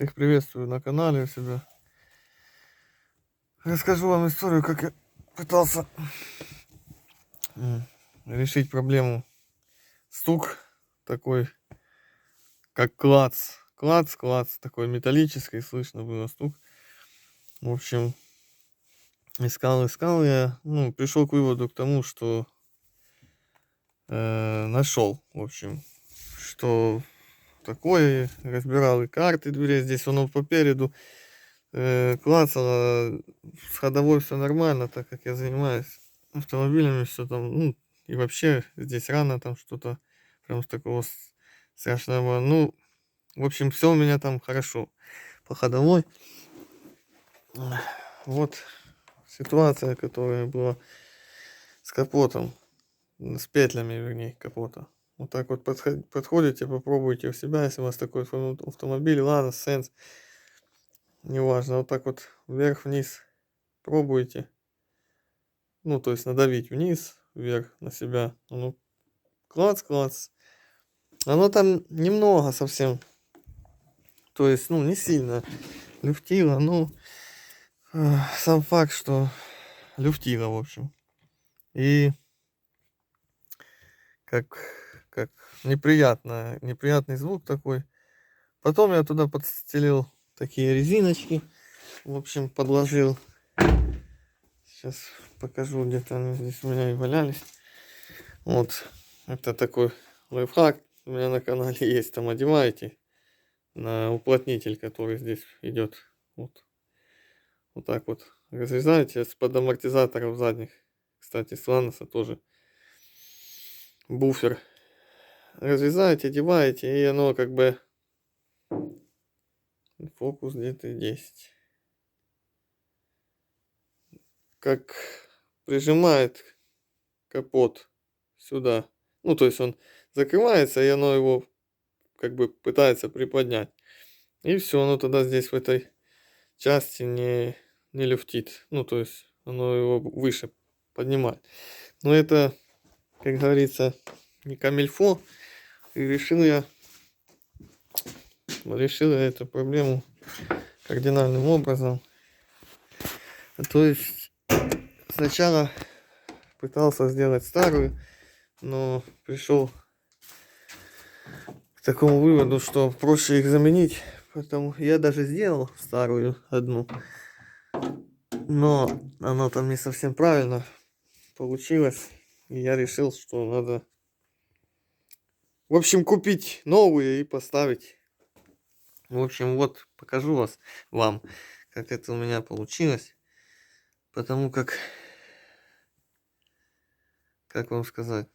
Всех приветствую на канале у себя. Расскажу вам историю, как я пытался решить проблему. Стук такой, как клац. Клац, такой металлический, слышно было стук. В общем, искал я, пришел к выводу к тому, что нашел, в общем, что такое, разбирал и карты дверей, здесь оно попереду клацало, с ходовой все нормально, так как я занимаюсь автомобилями, все там, и вообще здесь рано там что-то прям такого страшного. Ну, в общем, все у меня там хорошо по ходовой. Вот ситуация, которая была с капотом, с петлями, вернее, капота. Вот так вот подходите, попробуйте у себя, если у вас такой автомобиль, ладно, Сенс, неважно, вот так вот вверх-вниз пробуйте. Ну, то есть надавить вниз, вверх на себя. Ну, клац. Оно там немного совсем. То есть, не сильно люфтило. Сам факт, что люфтило, в общем. И как неприятный звук такой. Потом я туда подстелил такие резиночки. В общем, подложил. Сейчас покажу, где-то они здесь у меня и валялись. Вот, это такой лайфхак. У меня на канале есть, там одеваете на уплотнитель, который здесь идет. Вот так вот. Разрезаете под амортизаторов задних. Кстати, с Ланоса тоже буфер. Разрезаете, одеваете, и оно как бы фокус где-то есть. Как прижимает капот сюда. Ну, то есть он закрывается, и оно его как бы пытается приподнять. И все, оно тогда здесь в этой части не люфтит. Ну, то есть оно его выше поднимает. Но это, как говорится, не камильфо. И решил я эту проблему кардинальным образом. То есть сначала пытался сделать старую, но пришел к такому выводу, что проще их заменить. Поэтому я даже сделал старую одну. Но оно там не совсем правильно получилось. И я решил, что надо, в общем, купить новые и поставить. В общем, вот покажу вам, как это у меня получилось. Потому как вам сказать,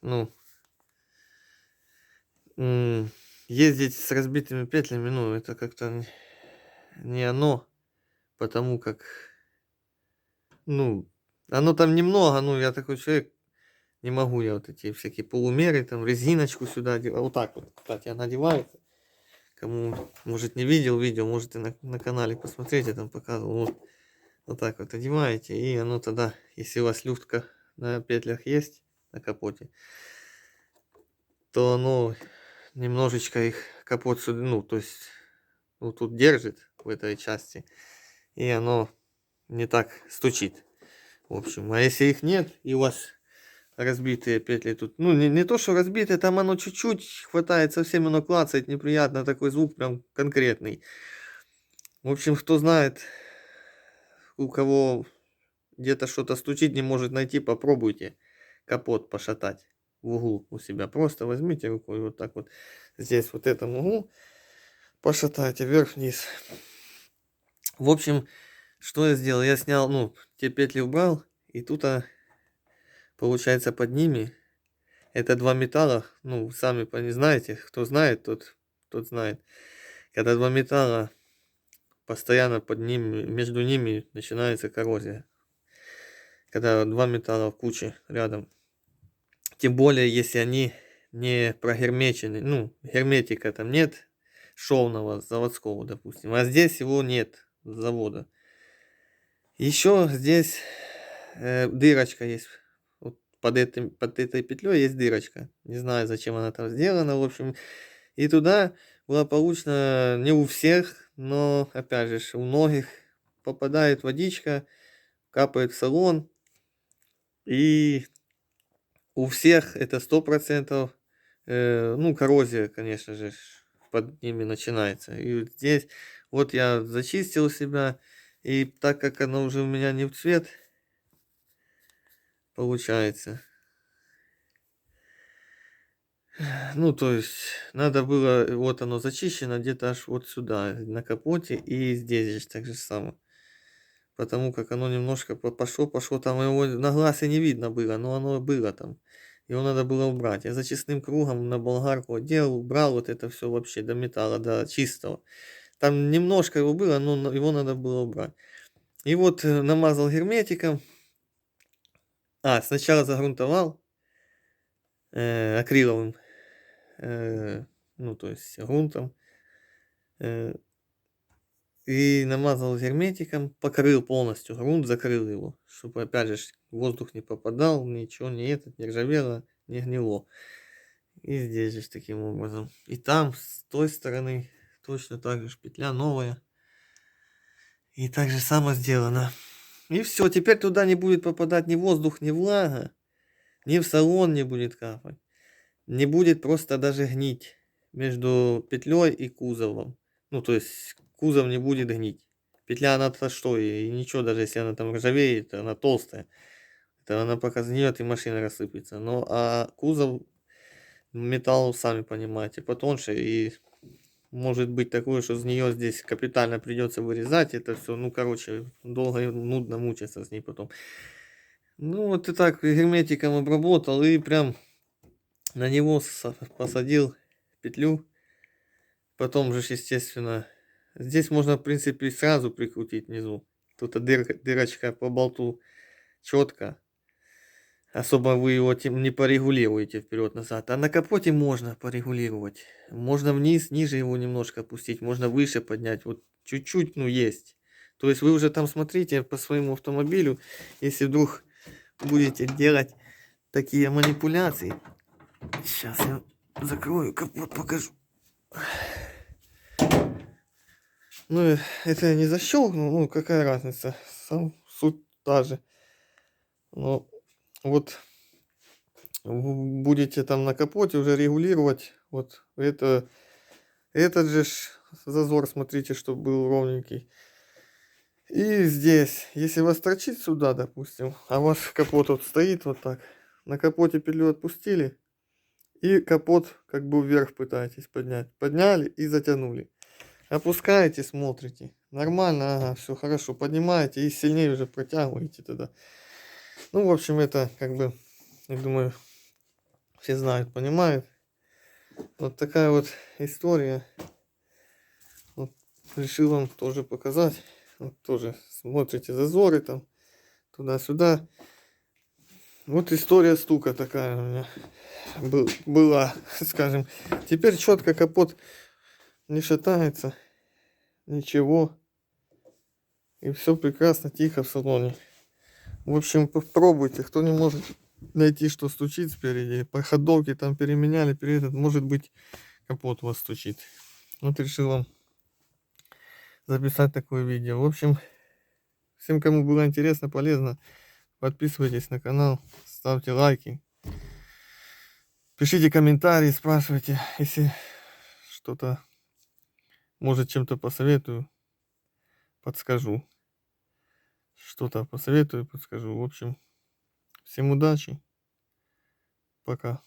ездить с разбитыми петлями, это как-то не оно. Потому как, оно там немного, я такой человек, не могу я вот эти всякие полумеры, там резиночку сюда одевать. Вот так вот, кстати, она одевается. Кому, может, не видел видео, можете на канале посмотреть, я там показывал. Вот так вот одеваете, и оно тогда, если у вас люфтка на петлях есть, на капоте, то оно немножечко их капот сюда, то есть, тут держит в этой части, и оно не так стучит. В общем, а если их нет, и у вас разбитые петли тут, не то, что разбитые, там оно чуть-чуть хватает, совсем оно клацает, неприятно, такой звук прям конкретный. В общем, кто знает, у кого где-то что-то стучит, не может найти, попробуйте капот пошатать в углу у себя. Просто возьмите рукой вот так вот здесь, вот этом углу, пошатайте вверх-вниз. В общем, что я сделал? Я снял, те петли убрал, и тут, получается, под ними это два металла, сами не знаете, кто знает, тот знает. Когда два металла постоянно под ними, между ними начинается коррозия. Когда два металла в куче рядом. Тем более, если они не прогермечены, герметика там нет, шовного, заводского, допустим. А здесь его нет, с завода. Еще здесь дырочка есть. Вот под этой петлей есть дырочка. Не знаю, зачем она там сделана, в общем. И туда благополучно не у всех, но, опять же, у многих попадает водичка, капает в салон, и у всех это 100%, ну, коррозия, конечно же, под ними начинается. И вот здесь вот я зачистил себя, и так как оно уже у меня не в цвет, получается. Ну, то есть надо было, вот оно зачищено где-то аж вот сюда, на капоте, и здесь же так же самое. Потому как оно немножко пошло, там его на глаз и не видно было, но оно было там. Его надо было убрать. Я зачистным кругом на болгарку одел, убрал вот это все вообще до металла, до чистого. Там немножко его было, но его надо было убрать. И вот намазал герметиком. Сначала загрунтовал акриловым, ну, то есть грунтом. И намазал герметиком, покрыл полностью грунт, закрыл его, чтобы опять же воздух не попадал, ничего не ржавело, не гнило. И здесь же таким образом. И там, с той стороны, точно так же петля новая. И так же само сделано. И все, теперь туда не будет попадать ни воздух, ни влага, ни в салон не будет капать. Не будет просто даже гнить между петлей и кузовом. Ну, то есть кузов не будет гнить. Петля, она-то что, и ничего, даже если она там ржавеет, она толстая. Это она пока сгниет, и машина рассыпется. А кузов, металл, сами понимаете, потоньше, и может быть такое, что с нее здесь капитально придется вырезать это все. Ну, короче, долго и нудно мучиться с ней потом. Ну, вот и так герметиком обработал, и прям на него посадил петлю. Потом же, естественно, здесь можно, в принципе, сразу прикрутить внизу. Тут дырочка по болту четко. Особо вы его не порегулируете вперед-назад. А на капоте можно порегулировать. Можно вниз, ниже его немножко опустить. Можно выше поднять. Вот чуть-чуть, ну, есть. То есть вы уже там смотрите по своему автомобилю. Если вдруг будете делать такие манипуляции. Сейчас я закрою капот, покажу. Ну, это я не защелкнул, ну, какая разница, сам суть та же. Но вот будете там на капоте уже регулировать, вот этот же зазор, смотрите, чтобы был ровненький. И здесь, если вас торчит сюда, допустим, а ваш капот вот стоит вот так, на капоте петлю отпустили, и капот как бы вверх пытаетесь поднять. Подняли и затянули. Опускаете, смотрите. Нормально, ага, все хорошо. Поднимаете и сильнее уже протягиваете тогда. Ну, в общем, это как бы, я думаю, все знают, понимают. Вот такая вот история. Вот, решил вам тоже показать. Вот тоже смотрите зазоры там, туда-сюда. Вот история стука такая у меня была, скажем. Теперь четко капот не шатается. Ничего. И все прекрасно, тихо в салоне. В общем, попробуйте. Кто не может найти, что стучит спереди, по ходовке там переменяли, может быть, капот у вас стучит. Вот решил вам записать такое видео. В общем, всем, кому было интересно, полезно, подписывайтесь на канал, ставьте лайки, пишите комментарии, спрашивайте, если что-то, может, чем-то посоветую, подскажу. Что-то посоветую, подскажу. В общем, всем удачи. Пока.